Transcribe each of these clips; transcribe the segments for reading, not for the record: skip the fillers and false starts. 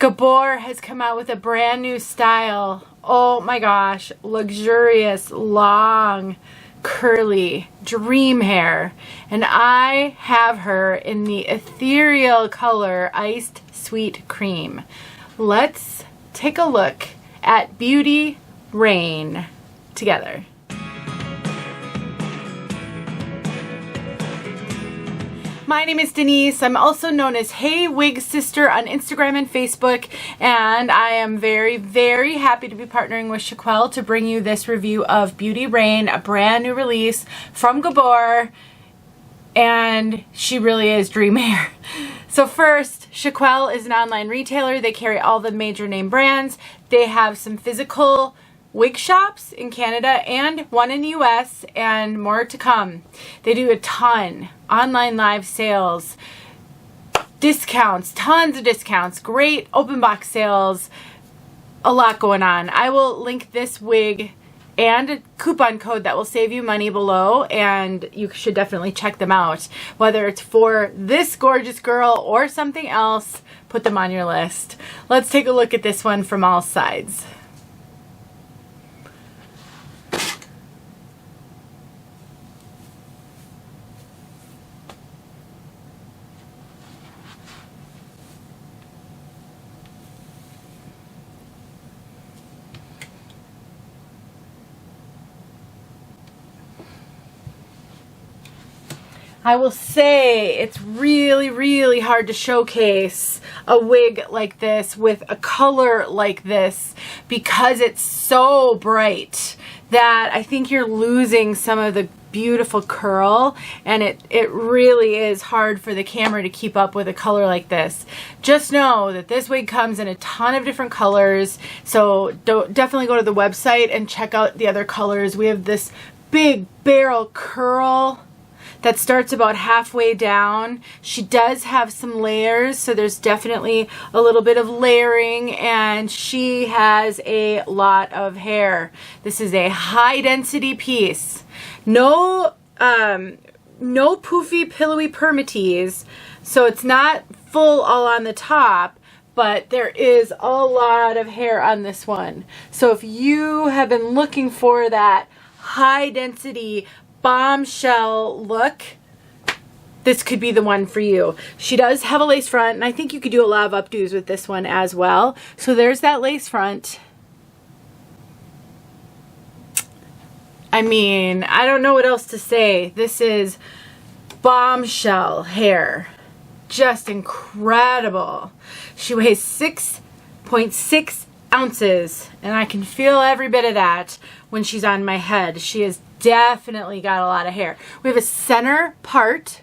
Gabor has come out with a brand new style. Oh my gosh, luxurious, long, curly dream hair. And I have her in the ethereal color Iced Sweet Cream. Let's take a look at Beauty Reign together. My name is Denise. I'm also known as Hey Wig Sister on Instagram and Facebook, and I am very, very happy to be partnering with Chiquel to bring you this review of Beauty Reign, a brand new release from Gabor, and she really is dream hair. So first, Chiquel is an online retailer. They carry all the major name brands. They have some physical wig shops in Canada and one in the US, and more to come. They do a ton online live sales, discounts, tons of discounts, great open box sales, a lot going on. I will link this wig and a coupon code that will save you money below, and you should definitely check them out. Whether it's for this gorgeous girl or something else, put them on your list. Let's take a look at this one from all sides. I will say it's really, really hard to showcase a wig like this with a color like this because it's so bright that I think you're losing some of the beautiful curl, and it really is hard for the camera to keep up with a color like this. Just know that this wig comes in a ton of different colors, so definitely go to the website and check out the other colors. We have this big barrel curl that starts about halfway down. She does have some layers, so there's definitely a little bit of layering, and she has a lot of hair. This is a high density piece. No poofy, pillowy permatease, so it's not full all on the top, but there is a lot of hair on this one. So if you have been looking for that high density bombshell look, this could be the one for you. She does have a lace front, and I think you could do a lot of updos with this one as well. So there's that lace front. I mean, I don't know what else to say. This is bombshell hair. Just incredible. She weighs 6.6 ounces, and I can feel every bit of that when she's on my head. She has definitely got a lot of hair. We have a center part.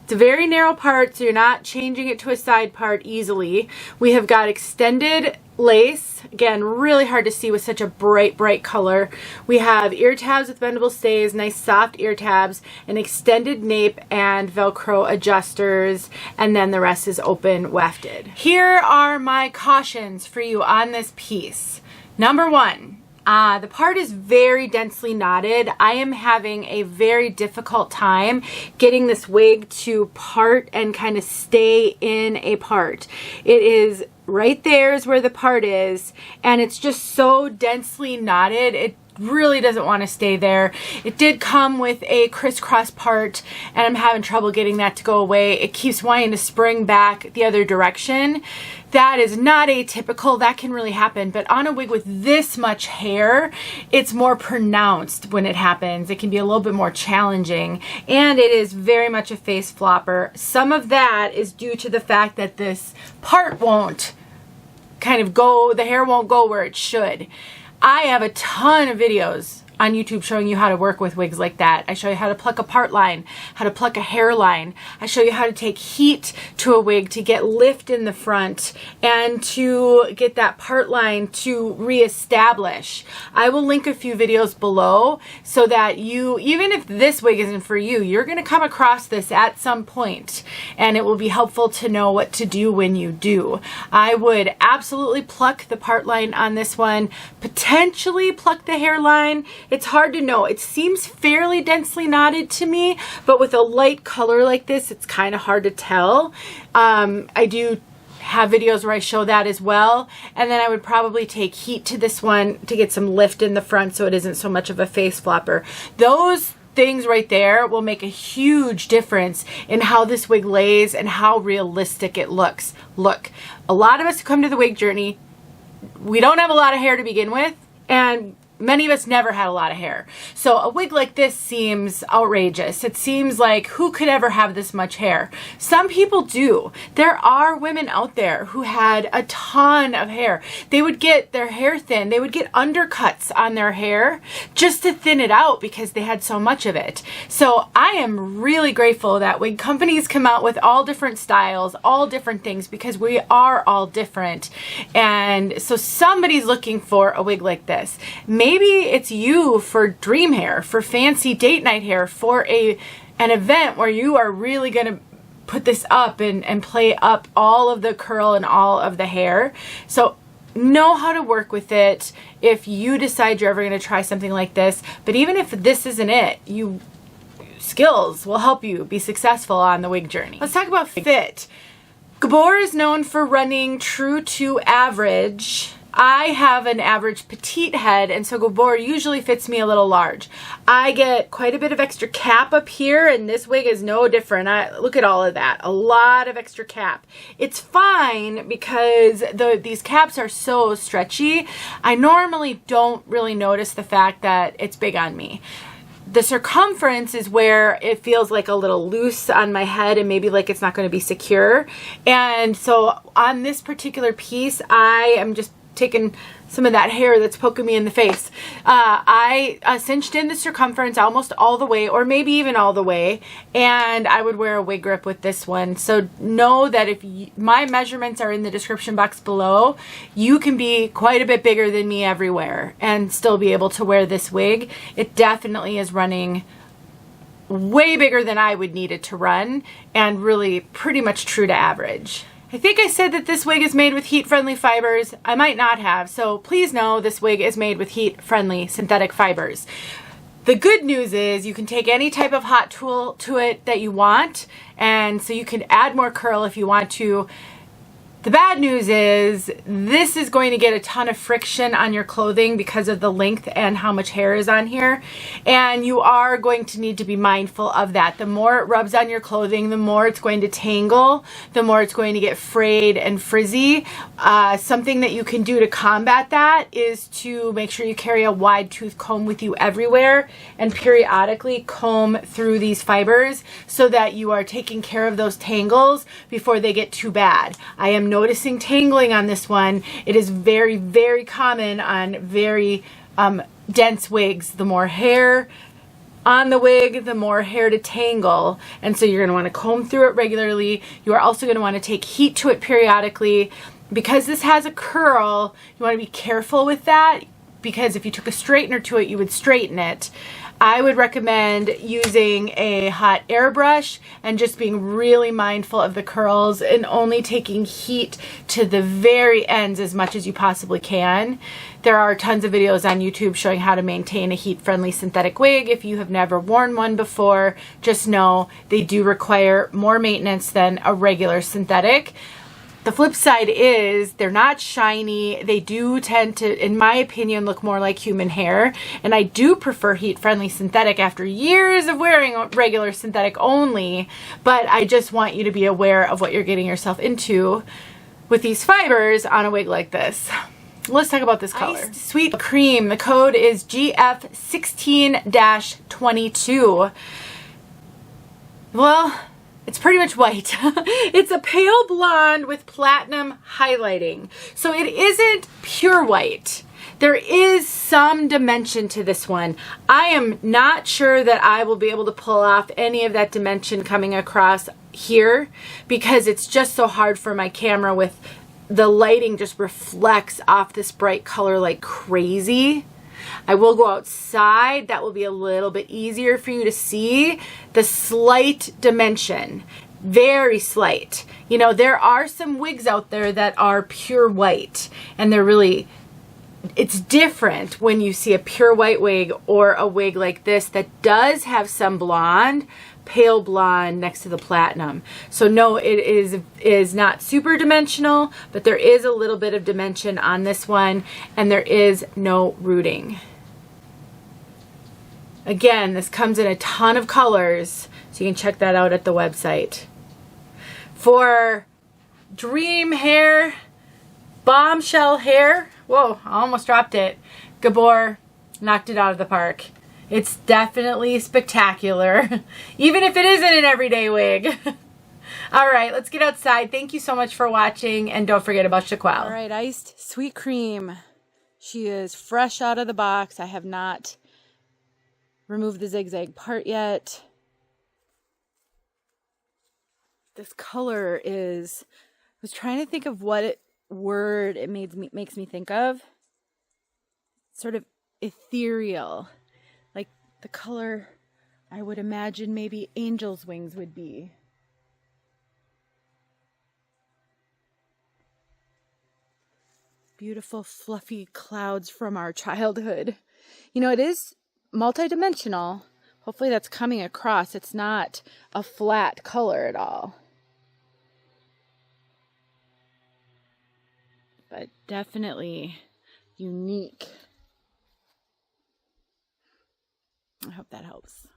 It's a very narrow part, so you're not changing it to a side part easily. We have got extended lace. Again, really hard to see with such a bright, bright color. We have ear tabs with bendable stays, nice soft ear tabs, an extended nape and Velcro adjusters, and then the rest is open wefted. Here are my cautions for you on this piece. Number one, the part is very densely knotted. I am having a very difficult time getting this wig to part and kind of stay in a part. It is right there is where the part is, and it's just so densely knotted. It really doesn't want to stay there. It did come with a crisscross part, and I'm having trouble getting that to go away. It keeps wanting to spring back the other direction. That is not atypical. That can really happen, but on a wig with this much hair, it's more pronounced when it happens. It can be a little bit more challenging, and it is very much a face flopper. Some of that is due to the fact that this part won't kind of go, the hair won't go where it should. I have a ton of videos on YouTube showing you how to work with wigs like that. I show you how to pluck a part line, how to pluck a hairline. I show you how to take heat to a wig to get lift in the front and to get that part line to reestablish. I will link a few videos below so that you, even if this wig isn't for you, you're going to come across this at some point, and it will be helpful to know what to do when you do. I would absolutely pluck the part line on this one, potentially pluck the hairline. It's hard to know. It seems fairly densely knotted to me, but with a light color like this, it's kind of hard to tell. I do have videos where I show that as well. And then I would probably take heat to this one to get some lift in the front so it isn't so much of a face flopper. Those things right there will make a huge difference in how this wig lays and how realistic it looks. Look, a lot of us who come to the wig journey, we don't have a lot of hair to begin with, and many of us never had a lot of hair. So a wig like this seems outrageous. It seems like, who could ever have this much hair? Some people do. There are women out there who had a ton of hair. They would get their hair thin. They would get undercuts on their hair just to thin it out because they had so much of it. So I am really grateful that wig companies come out with all different styles, all different things, because we are all different. And so somebody's looking for a wig like this. Maybe it's you for dream hair, for fancy date night hair, for an event where you are really going to put this up and play up all of the curl and all of the hair. So know how to work with it if you decide you're ever going to try something like this. But even if this isn't it, skills will help you be successful on the wig journey. Let's talk about fit. Gabor is known for running true to average. I have an average petite head, and so Gabor usually fits me a little large. I get quite a bit of extra cap up here, and this wig is no different. Look at all of that. A lot of extra cap. It's fine because these caps are so stretchy. I normally don't really notice the fact that it's big on me. The circumference is where it feels like a little loose on my head and maybe like it's not going to be secure. And so on this particular piece, I am just taking some of that hair that's poking me in the face. I cinched in the circumference almost all the way, or maybe even all the way, and I would wear a wig grip with this one. So know that if my measurements are in the description box below, you can be quite a bit bigger than me everywhere and still be able to wear this wig. It definitely is running way bigger than I would need it to run, and really pretty much true to average. I think I said that this wig is made with heat-friendly fibers. I might not have, so please know this wig is made with heat-friendly synthetic fibers. The good news is you can take any type of hot tool to it that you want, and so you can add more curl if you want to. The bad news is this is going to get a ton of friction on your clothing because of the length and how much hair is on here, and you are going to need to be mindful of that. The more it rubs on your clothing, the more it's going to tangle, the more it's going to get frayed and frizzy. Something that you can do to combat that is to make sure you carry a wide tooth comb with you everywhere and periodically comb through these fibers so that you are taking care of those tangles before they get too bad. I am noticing tangling on this one. It is very, very common on very dense wigs. The more hair on the wig, the more hair to tangle, and so you're going to want to comb through it regularly. You are also going to want to take heat to it periodically. Because this has a curl, you want to be careful with that, because if you took a straightener to it, you would straighten it. I would recommend using a hot air brush and just being really mindful of the curls and only taking heat to the very ends as much as you possibly can. There are tons of videos on YouTube showing how to maintain a heat-friendly synthetic wig. If you have never worn one before, just know they do require more maintenance than a regular synthetic. The flip side is they're not shiny. They do tend to, in my opinion, look more like human hair. And I do prefer heat-friendly synthetic after years of wearing regular synthetic only. But I just want you to be aware of what you're getting yourself into with these fibers on a wig like this. Let's talk about this color. Iced Sweet Cream. The code is GF16-22. Well, it's pretty much white. It's a pale blonde with platinum highlighting. So it isn't pure white. There is some dimension to this one. I am not sure that I will be able to pull off any of that dimension coming across here because it's just so hard for my camera. With the lighting just reflects off this bright color like crazy. I will go outside. That will be a little bit easier for you to see the slight dimension. Very slight. You know, there are some wigs out there that are pure white, and they're really, it's different when you see a pure white wig or a wig like this that does have some blonde, pale blonde next to the platinum. So no, it is not super dimensional, but there is a little bit of dimension on this one, and there is no rooting. Again, this comes in a ton of colors, so you can check that out at the website. For dream hair, bombshell hair, whoa, I almost dropped it. Gabor knocked it out of the park. It's definitely spectacular, even if it isn't an everyday wig. All right, let's get outside. Thank you so much for watching, and don't forget about Chiquel. All right, iced sweet cream. She is fresh out of the box. I have not removed the zigzag part yet. This color is, I was trying to think of what word it makes me think of. Sort of ethereal. Like the color I would imagine maybe angel's wings would be. Beautiful fluffy clouds from our childhood. You know, it is multidimensional. Hopefully that's coming across. It's not a flat color at all. But definitely unique. I hope that helps.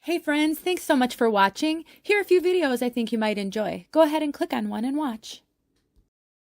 Hey friends, thanks so much for watching. Here are a few videos I think you might enjoy. Go ahead and click on one and watch.